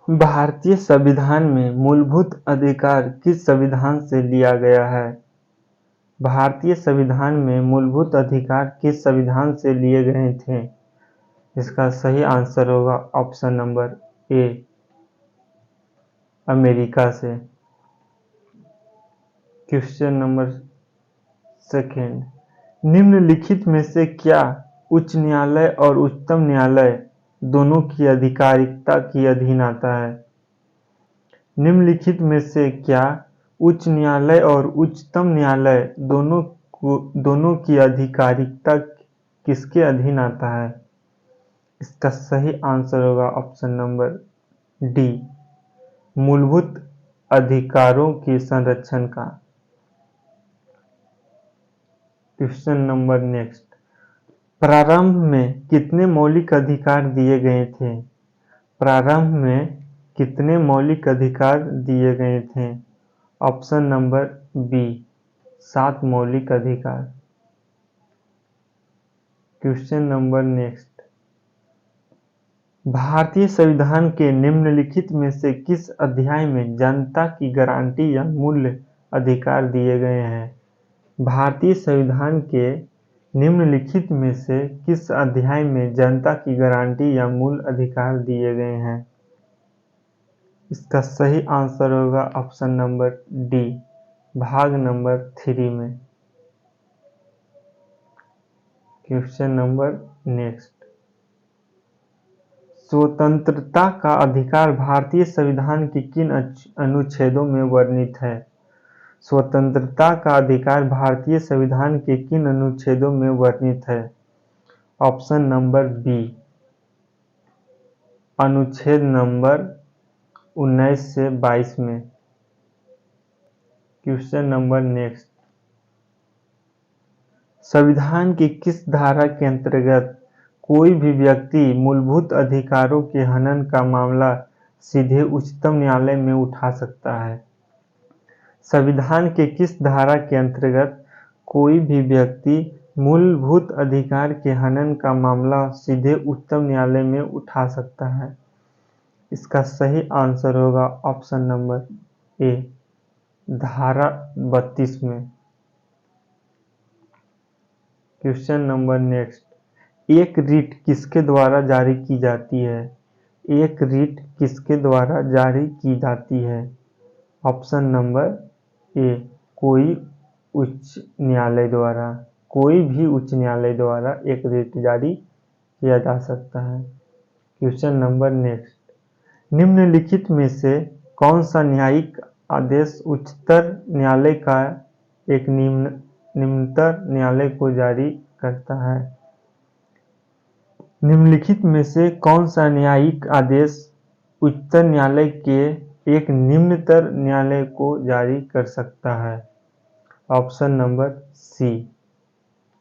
भारतीय संविधान में मूलभूत अधिकार किस संविधान से लिया गया है? भारतीय संविधान में मूलभूत अधिकार किस संविधान से लिए गए थे? इसका सही आंसर होगा ऑप्शन नंबर ए, अमेरिका से। क्वेश्चन नंबर सेकेंड, निम्नलिखित में से क्या उच्च न्यायालय और उच्चतम न्यायालय दोनों की अधिकारिकता के अधीन आता है? निम्नलिखित में से क्या उच्च न्यायालय और उच्चतम न्यायालय दोनों की अधिकारिकता किसके अधीन आता है? इसका सही आंसर होगा ऑप्शन नंबर डी, मूलभूत अधिकारों के संरक्षण का। क्वेश्चन नंबर नेक्स्ट, प्रारंभ में कितने मौलिक अधिकार दिए गए थे? प्रारंभ में कितने मौलिक अधिकार दिए गए थे? ऑप्शन नंबर बी, 7 मौलिक अधिकार। क्वेश्चन नंबर नेक्स्ट, भारतीय संविधान के निम्नलिखित में से किस अध्याय में जनता की गारंटी या मूल अधिकार दिए गए हैं? भारतीय संविधान के निम्नलिखित में से किस अध्याय में जनता की गारंटी या मूल अधिकार दिए गए हैं? इसका सही आंसर होगा ऑप्शन नंबर डी, भाग नंबर 3 में। क्वेश्चन नंबर नेक्स्ट, स्वतंत्रता का अधिकार भारतीय संविधान के किन अनुच्छेदों में वर्णित है? स्वतंत्रता का अधिकार भारतीय संविधान के किन अनुच्छेदों में वर्णित है? ऑप्शन नंबर बी, अनुच्छेद नंबर 19 से 22 में। क्वेश्चन नंबर नेक्स्ट, संविधान की किस धारा के अंतर्गत कोई भी व्यक्ति मूलभूत अधिकारों के हनन का मामला सीधे उच्चतम न्यायालय में उठा सकता है? संविधान के किस धारा के अंतर्गत कोई भी व्यक्ति मूलभूत अधिकार के हनन का मामला सीधे उच्चतम न्यायालय में उठा सकता है? इसका सही आंसर होगा ऑप्शन नंबर ए, धारा 32 में। क्वेश्चन नंबर नेक्स्ट, एक रिट किसके द्वारा जारी की जाती है? एक रिट किसके द्वारा जारी की जाती है? ऑप्शन नंबर ए, कोई उच्च न्यायालय द्वारा। कोई भी उच्च न्यायालय द्वारा एक रिट जारी किया जा सकता है। क्वेश्चन नंबर नेक्स्ट, निम्नलिखित में से कौन सा न्यायिक आदेश उच्चतर न्यायालय का एक निम्नतर न्यायालय को जारी करता है? निम्नलिखित में से कौन सा न्यायिक आदेश उच्चतर न्यायालय के एक निम्नतर न्यायालय को जारी कर सकता है? ऑप्शन नंबर सी,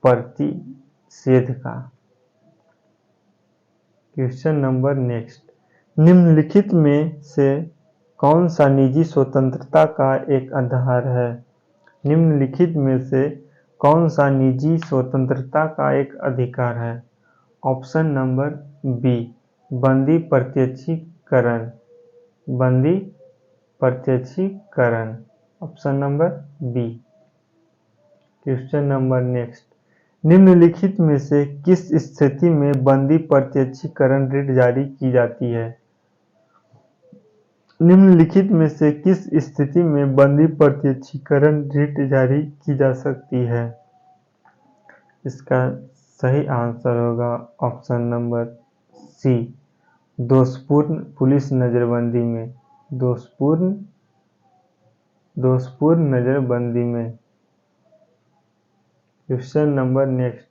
प्रतिषेध का। क्वेश्चन नंबर नेक्स्ट, निम्नलिखित में से कौन सा निजी स्वतंत्रता का एक आधार है? निम्नलिखित में से कौन सा निजी स्वतंत्रता का एक अधिकार है? ऑप्शन नंबर बी, बंदी प्रत्यक्षीकरण। बंदी प्रत्यक्षीकरण, option number B. Question number next, निम्नलिखित में से किस स्थिति में बंदी प्रत्यक्षीकरण रिट जारी की जाती है? निम्नलिखित में से किस स्थिति में बंदी प्रत्यक्षीकरण रिट जारी की जा सकती है? इसका सही आंसर होगा ऑप्शन नंबर सी, दोषपूर्ण पुलिस नजरबंदी में। दोषपूर्ण नजरबंदी में। क्वेश्चन नंबर नेक्स्ट,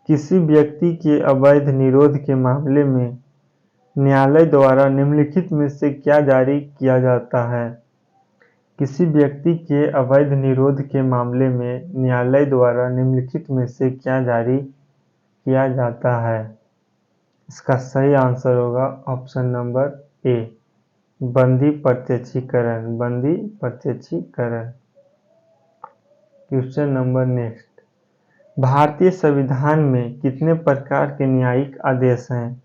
किसी व्यक्ति के अवैध निरोध के मामले में न्यायालय द्वारा निम्नलिखित में से क्या जारी किया जाता है? किसी व्यक्ति के अवैध निरोध के मामले में न्यायालय द्वारा निम्नलिखित में से क्या जारी किया जाता है? इसका सही आंसर होगा ऑप्शन नंबर ए, बंदी प्रत्यक्षीकरण। बंदी प्रत्यक्षीकरण। क्वेश्चन नंबर नेक्स्ट, भारतीय संविधान में कितने प्रकार के न्यायिक आदेश हैं?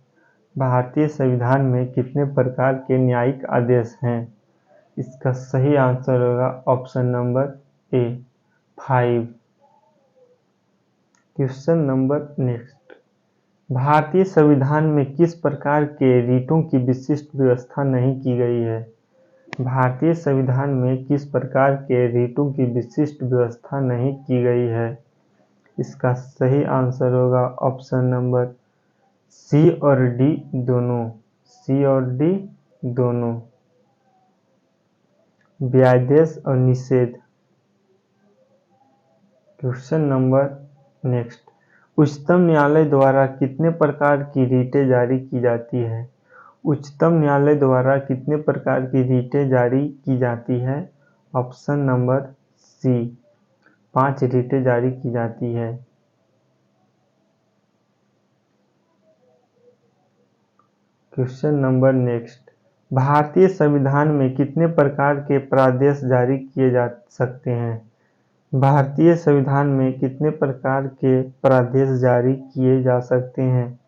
भारतीय संविधान में कितने प्रकार के न्यायिक आदेश हैं? इसका सही आंसर होगा option number A 5। Question number next. भारतीय संविधान में किस प्रकार के रिटों की विशिष्ट व्यवस्था नहीं की गई है? भारतीय संविधान में किस प्रकार के रिटों की विशिष्ट व्यवस्था नहीं की गई है? इसका सही आंसर होगा ऑप्शन नंबर सी और डी दोनों। सी और डी दोनों। व्यादेश और निषेध। Question number next. उच्चतम न्यायालय द्वारा कितने प्रकार की रिटें जारी की जाती है? उच्चतम न्यायालय द्वारा कितने प्रकार की रिटें जारी की जाती है? ऑप्शन नंबर सी 5 रिटें जारी की जाती है। Question number next. भारतीय संविधान में कितने प्रकार के प्रादेश जारी किए जा सकते हैं? भारतीय संविधान में कितने प्रकार के प्रादेश जारी किए जा सकते हैं?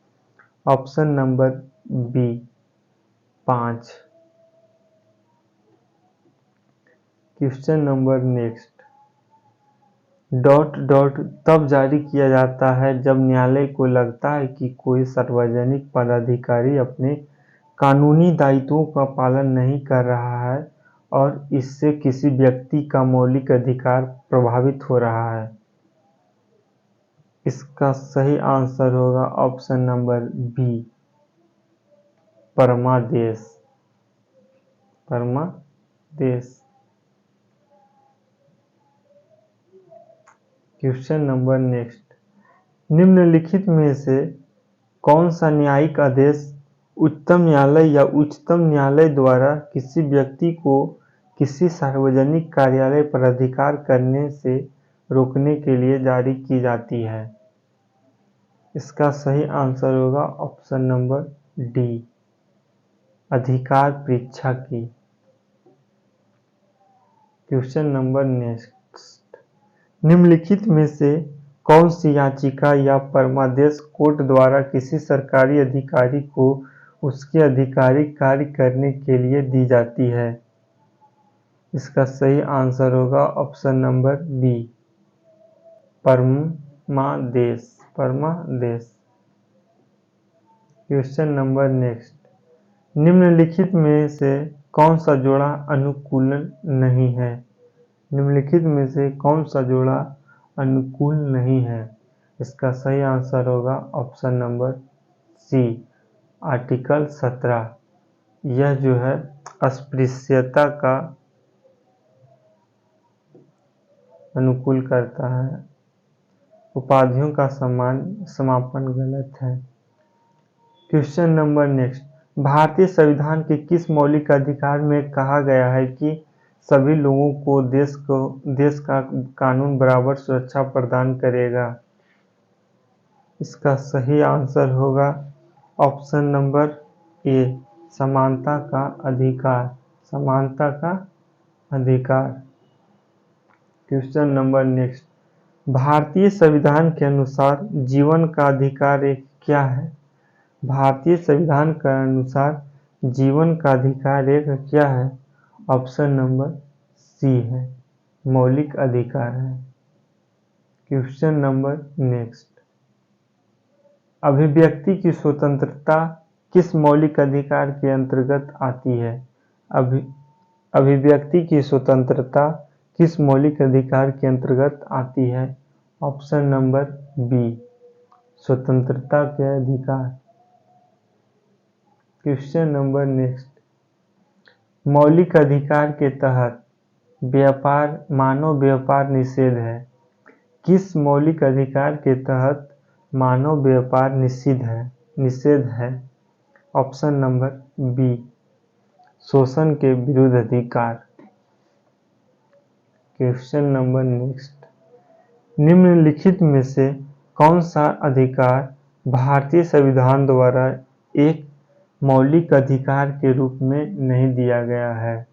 Option number B 5। Question number next. Dot dot तब जारी किया जाता है जब न्यायालय को लगता है कि कोई सार्वजनिक पदाधिकारी अपने कानूनी दायित्वों का पालन नहीं कर रहा है और इससे किसी व्यक्ति का मौलिक अधिकार प्रभावित हो रहा है। इसका सही आंसर होगा ऑप्शन नंबर बी परमादेश। परमादेश। Question number next. निम्नलिखित में से कौन सा न्यायिक आदेश उच्चतम न्यायालय या उच्चतम न्यायालय द्वारा किसी व्यक्ति को किसी सार्वजनिक कार्यालय पर अधिकार करने से रोकने के लिए जारी की जाती है? इसका सही आंसर होगा ऑप्शन नंबर डी अधिकार परीक्षा की। Question number next. निम्नलिखित में से कौन सी याचिका या परमादेश कोर्ट द्वारा किसी सरकारी अधिकारी को उसके आधिकारिक कार्य करने के लिए दी जाती है? इसका सही आंसर होगा ऑप्शन नंबर बी परमादेश। परमादेश। Question number next. निम्नलिखित में से कौन सा जोड़ा अनुकूल नहीं है? निम्नलिखित में से कौन सा जोड़ा अनुकूल नहीं है? इसका सही आंसर होगा ऑप्शन नंबर सी आर्टिकल 17। यह जो है अस्पृश्यता का अनुकूल करता है। उपाधियों का समापन गलत है। Question number next. भारतीय संविधान के किस मौलिक अधिकार में कहा गया है कि सभी लोगों को देश का कानून बराबर सुरक्षा प्रदान करेगा? इसका सही आंसर होगा ऑप्शन नंबर ए समानता का अधिकार। समानता का अधिकार। Question number next. भारतीय संविधान के अनुसार जीवन का अधिकार एक क्या है? भारतीय संविधान के अनुसार जीवन का अधिकार एक क्या है? ऑप्शन नंबर सी है मौलिक अधिकार है। Question number next. अभिव्यक्ति की स्वतंत्रता किस मौलिक अधिकार के अंतर्गत आती है? अभिव्यक्ति की स्वतंत्रता किस मौलिक अधिकार के अंतर्गत आती है? ऑप्शन नंबर बी स्वतंत्रता के अधिकार। Question number next. मौलिक अधिकार के तहत मानव व्यापार निषेध है। किस मौलिक अधिकार के तहत मानव व्यापार निषेध है? ऑप्शन नंबर बी शोषण के विरुद्ध अधिकार। Question number next. निम्नलिखित में से कौन सा अधिकार भारतीय संविधान द्वारा एक मौलिक अधिकार के रूप में नहीं दिया गया है?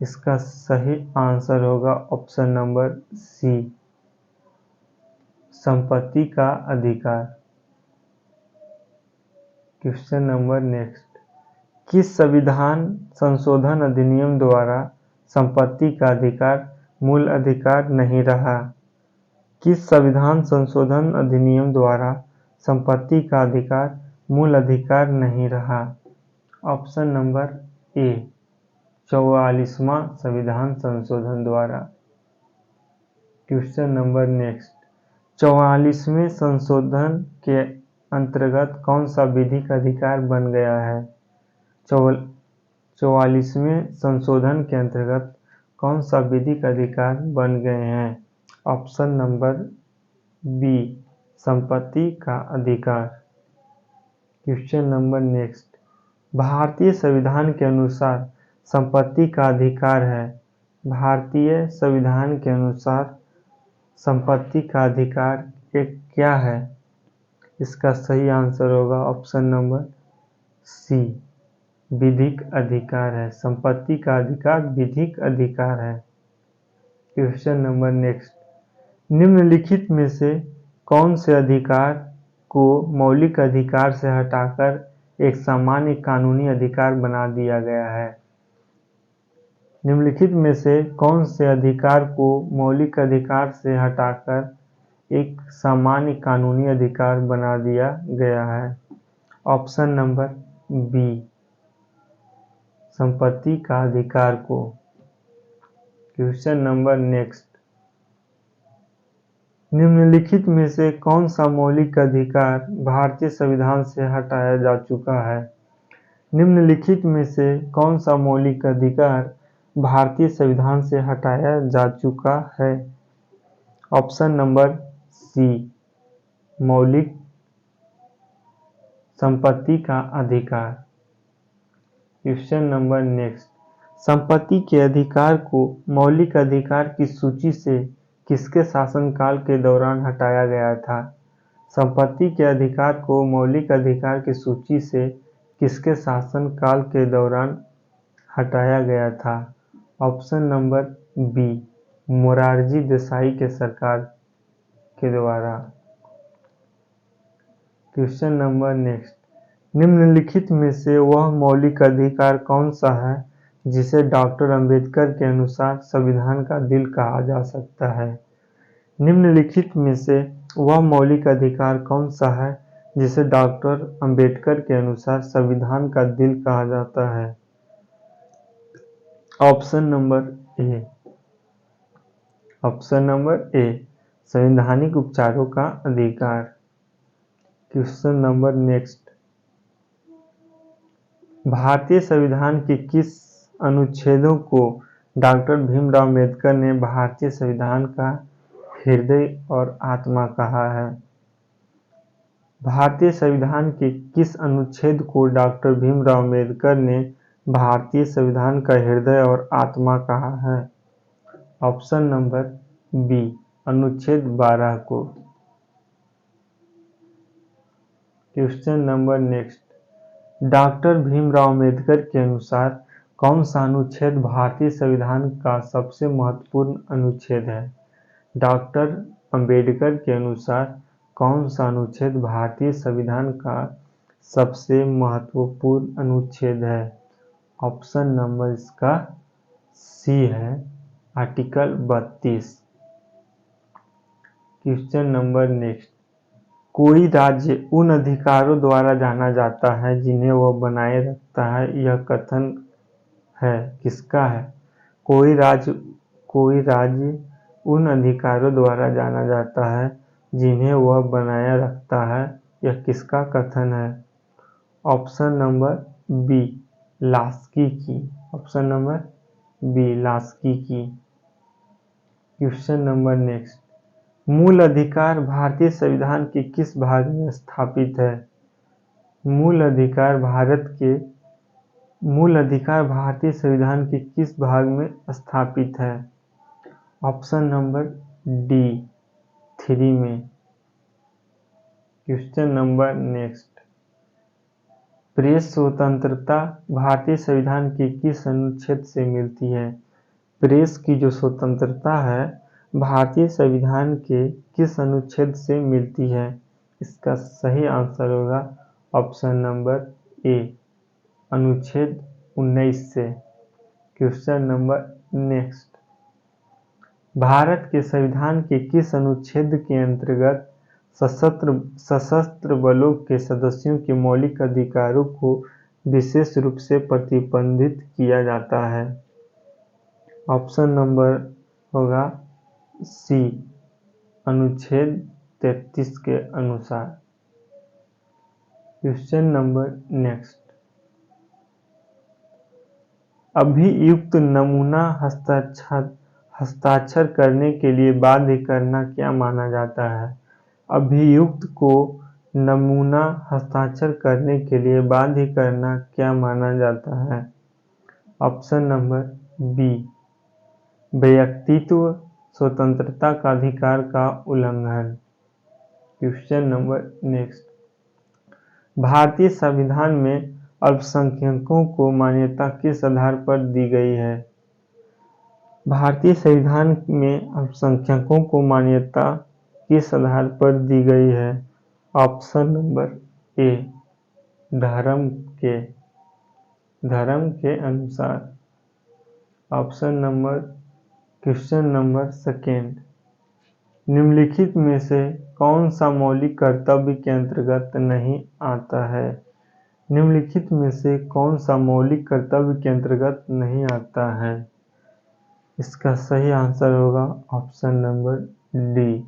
इसका सही आंसर होगा ऑप्शन नंबर सी संपत्ति का अधिकार। क्वेश्चन नंबर नेक्स्ट, किस संविधान संशोधन अधिनियम द्वारा संपत्ति का अधिकार मूल अधिकार नहीं रहा? किस संविधान संशोधन अधिनियम द्वारा संपत्ति का अधिकार मूल अधिकार नहीं रहा? ऑप्शन नंबर ए 44वां संविधान संशोधन द्वारा। क्वेश्चन नंबर नेक्स्ट, 44वें संशोधन के अंतर्गत कौन सा विधिक अधिकार बन गया है? 44वें संशोधन के अंतर्गत कौन सा विधिक अधिकार बन गए हैं? ऑप्शन नंबर बी संपत्ति का अधिकार। क्वेश्चन नंबर नेक्स्ट, भारतीय संविधान के अनुसार संपत्ति का अधिकार है। भारतीय संविधान के अनुसार संपत्ति का अधिकार एक क्या है? इसका सही आंसर होगा ऑप्शन नंबर सी विधिक अधिकार है। संपत्ति का अधिकार विधिक अधिकार है। क्वेश्चन नंबर नेक्स्ट, निम्नलिखित में से कौन से अधिकार को मौलिक अधिकार से हटाकर एक सामान्य कानूनी अधिकार बना दिया गया है? निम्नलिखित में से कौन से अधिकार को मौलिक अधिकार से हटाकर एक सामान्य कानूनी अधिकार बना दिया गया है? ऑप्शन नंबर बी संपत्ति का अधिकार को। क्वेश्चन नंबर नेक्स्ट, निम्नलिखित में से कौन सा मौलिक अधिकार भारतीय संविधान से हटाया जा चुका है? निम्नलिखित में से कौन सा मौलिक अधिकार भारतीय संविधान से हटाया जा चुका है? ऑप्शन नंबर सी मौलिक संपत्ति का अधिकार। क्वेश्चन नंबर नेक्स्ट, संपत्ति के अधिकार को मौलिक अधिकार की सूची से किसके शासनकाल के दौरान हटाया गया था? संपत्ति के अधिकार को मौलिक अधिकार की सूची से किसके शासनकाल के दौरान हटाया गया था? Option number B Morarji Desai के सरकार के द्वारा। क्वेश्चन नंबर नेक्स्ट, निम्नलिखित में से वह मौलिक अधिकार कौन सा है जिसे डॉक्टर अंबेडकर के अनुसार संविधान का दिल कहा जा सकता है? निम्नलिखित में से वह मौलिक अधिकार कौन सा है जिसे डॉक्टर अंबेडकर के अनुसार संविधान का दिल कहा जाता है? ऑप्शन नंबर ए संवैधानिक उपचारों का अधिकार। क्वेश्चन नंबर नेक्स्ट, भारतीय संविधान के किस अनुच्छेदों को डॉक्टर भीमराव अम्बेडकर ने भारतीय संविधान का हृदय और आत्मा कहा है? भारतीय संविधान के किस अनुच्छेद को डॉक्टर भीमराव अम्बेडकर ने भारतीय संविधान का हृदय और आत्मा कहा है? ऑप्शन नंबर बी अनुच्छेद 12 को। Question number next, doctor Bhimrao Ambedkar के अनुसार कौन सा अनुच्छेद भारतीय संविधान का सबसे महत्वपूर्ण अनुच्छेद है? डॉक्टर अंबेडकर के अनुसार कौन सा अनुच्छेद भारतीय संविधान का सबसे महत्वपूर्ण अनुच्छेद है? ऑप्शन नंबर इसका सी है आर्टिकल 32। क्वेश्चन नंबर नेक्स्ट, कोई राज्य उन अधिकारों द्वारा जाना जाता है जिन्हें वह बनाए रखता है, यह कथन है किसका है? कोई राज्य उन अधिकारों द्वारा जाना जाता है जिन्हें वह बनाए रखता है, यह किसका कथन है? ऑप्शन नंबर बी लास्की की। ऑप्शन नंबर बी लास्की की। क्वेश्चन नंबर नेक्स्ट, मूल अधिकार भारतीय संविधान के किस भाग में स्थापित है? मूल अधिकार भारतीय संविधान के किस भाग में स्थापित है? ऑप्शन नंबर डी 3 में। क्वेश्चन नंबर नेक्स्ट, प्रेस स्वतंत्रता भारतीय संविधान के किस अनुच्छेद से मिलती है? प्रेस की जो स्वतंत्रता है भारतीय संविधान के किस अनुच्छेद से मिलती है? इसका सही आंसर होगा ऑप्शन नंबर ए अनुच्छेद 19 से। क्वेश्चन नंबर नेक्स्ट, भारत के संविधान के किस अनुच्छेद के अंतर्गत सशस्त्र बलों के सदस्यों के मौलिक अधिकारों को विशेष रूप से प्रतिबंधित किया जाता है? ऑप्शन नंबर होगा सी अनुच्छेद 33 के अनुसार। क्वेश्चन नंबर नेक्स्ट, अभियुक्त नमूना हस्ताक्षर करने के लिए बाध्य करना क्या माना जाता है? अभियुक्त को नमूना हस्ताक्षर करने के लिए बाध्य करना क्या माना जाता है? ऑप्शन नंबर बी व्यक्तित्व स्वतंत्रता का अधिकार का उल्लंघन। क्वेश्चन नंबर नेक्स्ट, भारतीय संविधान में अल्पसंख्यकों को मान्यता किस आधार पर दी गई है? भारतीय संविधान में अल्पसंख्यकों को मान्यता किस आधार पर दी गई है? ऑप्शन नंबर ए धर्म के अनुसार। Option number question number second, निम्नलिखित में से कौन सा मौलिक कर्तव्य के अंतर्गत नहीं आता है? निम्नलिखित में से कौन सा मौलिक कर्तव्य के अंतर्गत नहीं आता है? इसका सही आंसर होगा ऑप्शन नंबर डी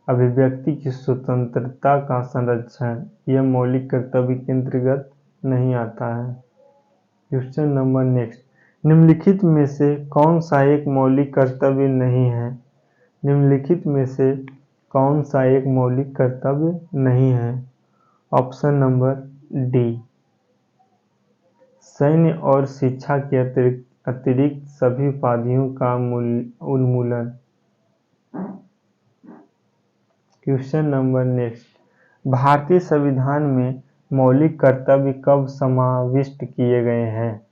अभिव्यक्ति की स्वतंत्रता का संरक्षण। यह मौलिक कर्तव्य के अंतर्गत नहीं आता है। क्वेश्चन नंबर नेक्स्ट, निम्नलिखित में से कौन सा एक मौलिक कर्तव्य नहीं है? निम्नलिखित में से कौन सा एक मौलिक कर्तव्य नहीं है? ऑप्शन नंबर डी सैन्य और शिक्षा के अतिरिक्त सभी उपाधियों का उन्मूलन। क्वेश्चन नंबर नेक्स्ट, भारतीय संविधान में मौलिक कर्तव्य कब समाविष्ट किए गए हैं?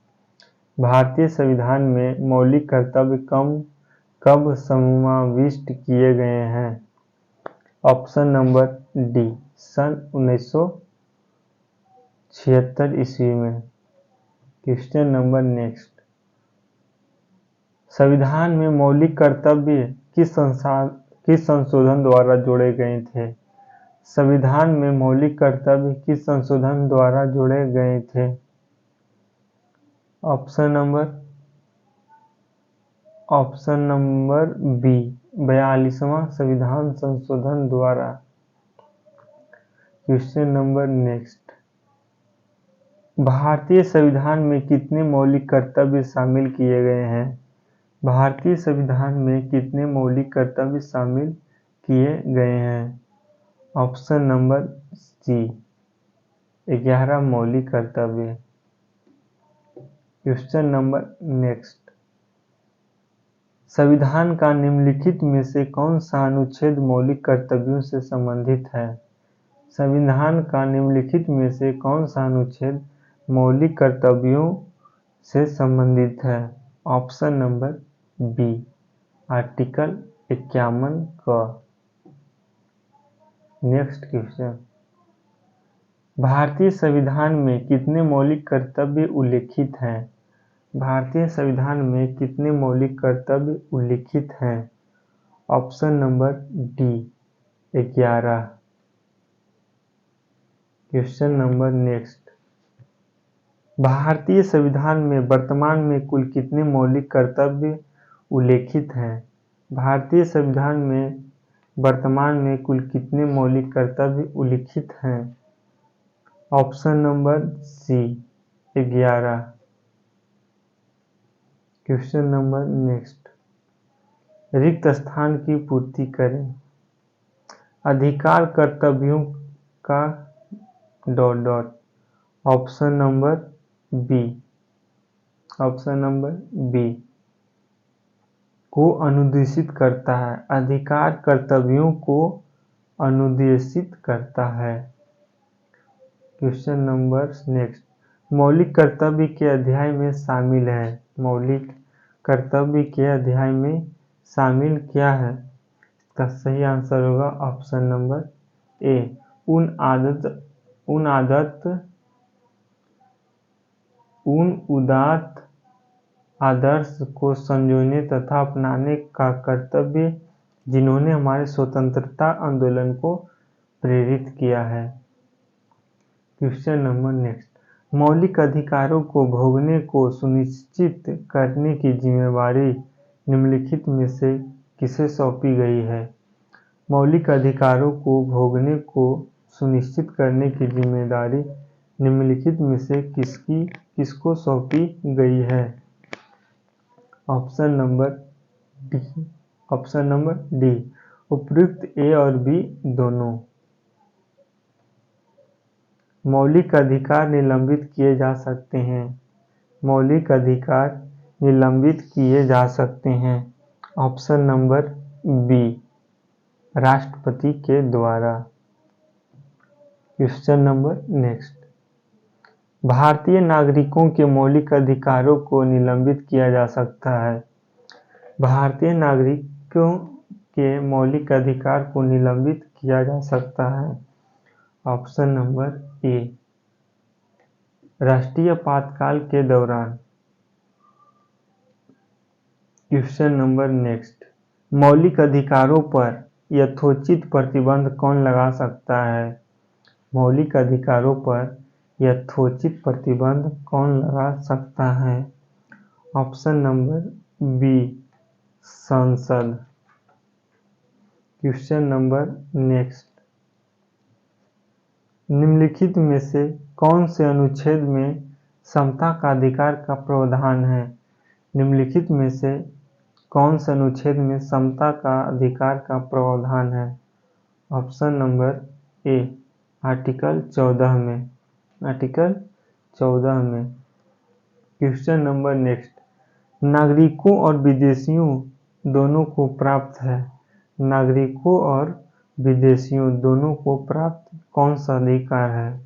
भारतीय संविधान में मौलिक कर्तव्य कब समाविष्ट किए गए हैं? ऑप्शन नंबर डी सन 1976 ईस्वी में। क्वेश्चन नंबर नेक्स्ट, संविधान में मौलिक कर्तव्य किस संशोधन द्वारा जोड़े गए थे? संविधान में मौलिक कर्तव्य किस संशोधन द्वारा जोड़े गए थे? ऑप्शन नंबर बी 42वां संविधान संशोधन द्वारा। क्वेश्चन नंबर नेक्स्ट, भारतीय संविधान में कितने मौलिक कर्तव्य शामिल किए गए हैं? भारतीय संविधान में कितने मौलिक कर्तव्य शामिल किए गए हैं? ऑप्शन नंबर सी 11 मौलिक कर्तव्य। क्वेश्चन नंबर नेक्स्ट, संविधान का निम्नलिखित में से कौन सा अनुच्छेद मौलिक कर्तव्यों से संबंधित है? संविधान का निम्नलिखित में से कौन सा अनुच्छेद मौलिक कर्तव्यों से संबंधित है? ऑप्शन नंबर बी आर्टिकल 51 क। नेक्स्ट क्वेश्चन, भारतीय संविधान में कितने मौलिक कर्तव्य उल्लिखित हैं? भारतीय संविधान में कितने मौलिक कर्तव्य उल्लिखित हैं? Option number D 11। Question number next, भारतीय संविधान में वर्तमान में कुल कितने मौलिक कर्तव्य उल्लेखित हैं? भारतीय संविधान में वर्तमान में कुल कितने मौलिक कर्तव्य उल्लिखित हैं? Option number C 11। Question number next, रिक्त स्थान की पूर्ति करें। अधिकार कर्तव्यों का ... ऑप्शन नंबर बी को अनुदेशित करता है। अधिकार कर्तव्यों को अनुदेशित करता है। क्वेश्चन नंबर नेक्स्ट, मौलिक कर्तव्य के अध्याय में शामिल है। मौलिक कर्तव्य के अध्याय में शामिल क्या है? इसका सही आंसर होगा ऑप्शन नंबर ए उन उदात्त आदर्श को संजोने तथा अपनाने का कर्तव्य जिन्होंने हमारे स्वतंत्रता आंदोलन को प्रेरित किया है। क्वेश्चन नंबर नेक्स्ट, मौलिक अधिकारों को भोगने को सुनिश्चित करने की जिम्मेदारी निम्नलिखित में से किसे सौंपी गई है? मौलिक अधिकारों को भोगने को सुनिश्चित करने की जिम्मेदारी निम्नलिखित में से किसको सौंपी गई है? ऑप्शन नंबर डी, उपयुक्त ए और बी दोनों। मौलिक अधिकार निलंबित किए जा सकते हैं। मौलिक अधिकार निलंबित किए जा सकते हैं। ऑप्शन नंबर बी, राष्ट्रपति के द्वारा। क्वेश्चन नंबर नेक्स्ट, भारतीय नागरिकों के मौलिक अधिकारों को निलंबित किया जा सकता है। भारतीय नागरिकों के मौलिक अधिकार को निलंबित किया जा सकता है। ऑप्शन नंबर ए, राष्ट्रीय आपातकाल के दौरान। क्वेश्चन नंबर नेक्स्ट, मौलिक अधिकारों पर यथोचित प्रतिबंध कौन लगा सकता है? मौलिक अधिकारों पर यथोचित प्रतिबंध कौन लगा सकता है? ऑप्शन नंबर बी, संसद। क्वेश्चन नंबर नेक्स्ट, निम्नलिखित में से कौन से अनुच्छेद में समता का अधिकार का प्रावधान है? निम्नलिखित में से कौन से अनुच्छेद में समता का अधिकार का प्रावधान है? ऑप्शन नंबर ए, आर्टिकल 14 में। आर्टिकल 14 में। क्वेश्चन नंबर नेक्स्ट, नागरिकों और विदेशियों दोनों को प्राप्त है। नागरिकों और विदेशियों दोनों को प्राप्त कौन सा अधिकार है?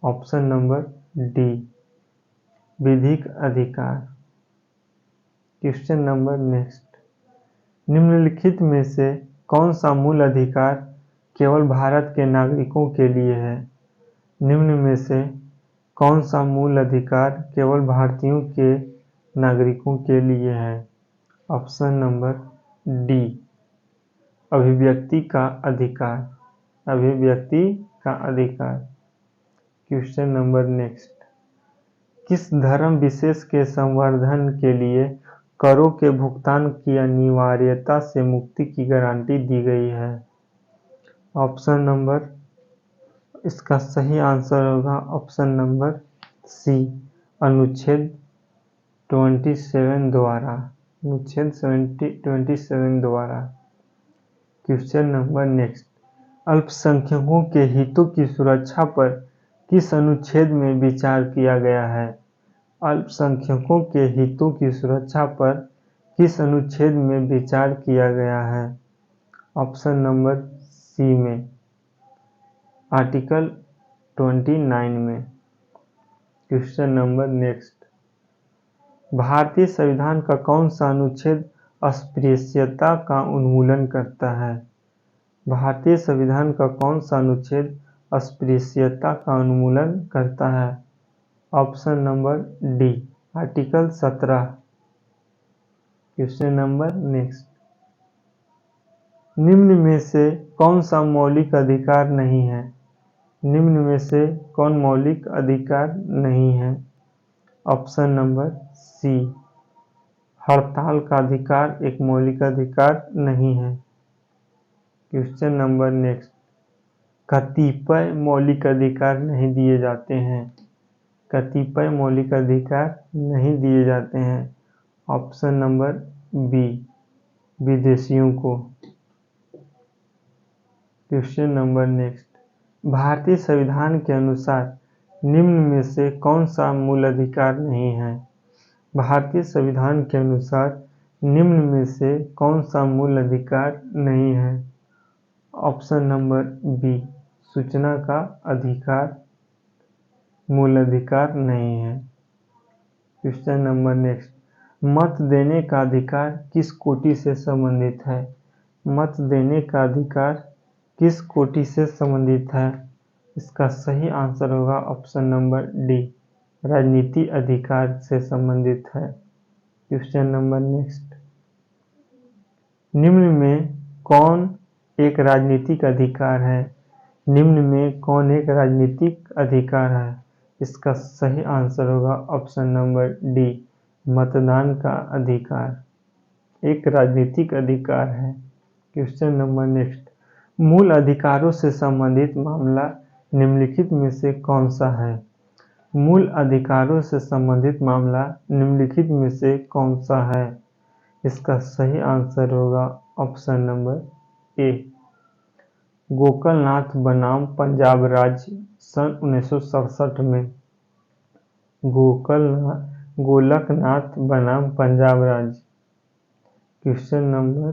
ऑप्शन नंबर डी, विधिक अधिकार। क्वेश्चन नंबर नेक्स्ट, निम्नलिखित में से कौन सा मूल अधिकार केवल भारत के नागरिकों के लिए है? निम्न में से कौन सा मूल अधिकार केवल भारतीयों के नागरिकों के लिए है? ऑप्शन नंबर डी, अभिव्यक्ति का अधिकार। अभिव्यक्ति का अधिकार। क्वेश्चन नंबर नेक्स्ट, किस धर्म विशेष के संवर्धन के लिए करों के भुगतान की अनिवार्यता से मुक्ति की गारंटी दी गई है? ऑप्शन नंबर, इसका सही आंसर होगा ऑप्शन नंबर सी, अनुच्छेद 27 द्वारा। अनुच्छेद 27 द्वारा। क्वेश्चन नंबर नेक्स्ट, अल्पसंख्यकों के हितों की सुरक्षा पर किस अनुच्छेद में विचार किया गया है? अल्पसंख्यकों के हितों की सुरक्षा पर किस अनुच्छेद में विचार किया गया है? ऑप्शन नंबर सी में, आर्टिकल 29 में। क्वेश्चन नंबर नेक्स्ट, भारतीय संविधान का कौन सा अनुच्छेद अस्पृश्यता का उन्मूलन करता है? भारतीय संविधान का कौन सा अनुच्छेद अस्पृश्यता का उन्मूलन करता है? Option number D, article 17। Question number next, निम्न में से कौन सा मौलिक अधिकार नहीं है? निम्न में से कौन मौलिक अधिकार नहीं है? ऑप्शन नंबर सी, हड़ताल का अधिकार एक मौलिक अधिकार नहीं है। क्वेश्चन नंबर नेक्स्ट, कतिपय मौलिक अधिकार नहीं दिए जाते हैं। कतिपय मौलिक अधिकार नहीं दिए जाते हैं। ऑप्शन नंबर बी, विदेशियों को। क्वेश्चन नंबर नेक्स्ट, भारतीय संविधान के अनुसार निम्न में से कौन सा मूल अधिकार नहीं है? भारतीय संविधान के अनुसार निम्न में से कौन सा मूल अधिकार नहीं है? ऑप्शन नंबर बी, सूचना का अधिकार मूल अधिकार नहीं है। क्वेश्चन नंबर नेक्स्ट, मत देने का अधिकार किस कोटि से संबंधित है? मत देने का अधिकार किस कोटि से संबंधित है? इसका सही आंसर होगा ऑप्शन नंबर डी, राजनीति अधिकार से संबंधित है। क्वेश्चन नंबर नेक्स्ट, निम्न में कौन एक राजनीतिक अधिकार है? निम्न में कौन एक राजनीतिक अधिकार है? इसका सही आंसर होगा ऑप्शन नंबर डी, मतदान का अधिकार एक राजनीतिक अधिकार है। क्वेश्चन नंबर नेक्स्ट, मूल अधिकारों से संबंधित मामला निम्नलिखित में से कौन सा है? मूल अधिकारों से संबंधित मामला निम्नलिखित में से कौन सा है? इसका सही आंसर होगा ऑप्शन नंबर ए, गोकलनाथ बनाम पंजाब राज्य सन 1967 में। गोलकनाथ बनाम पंजाब राज्य। Question number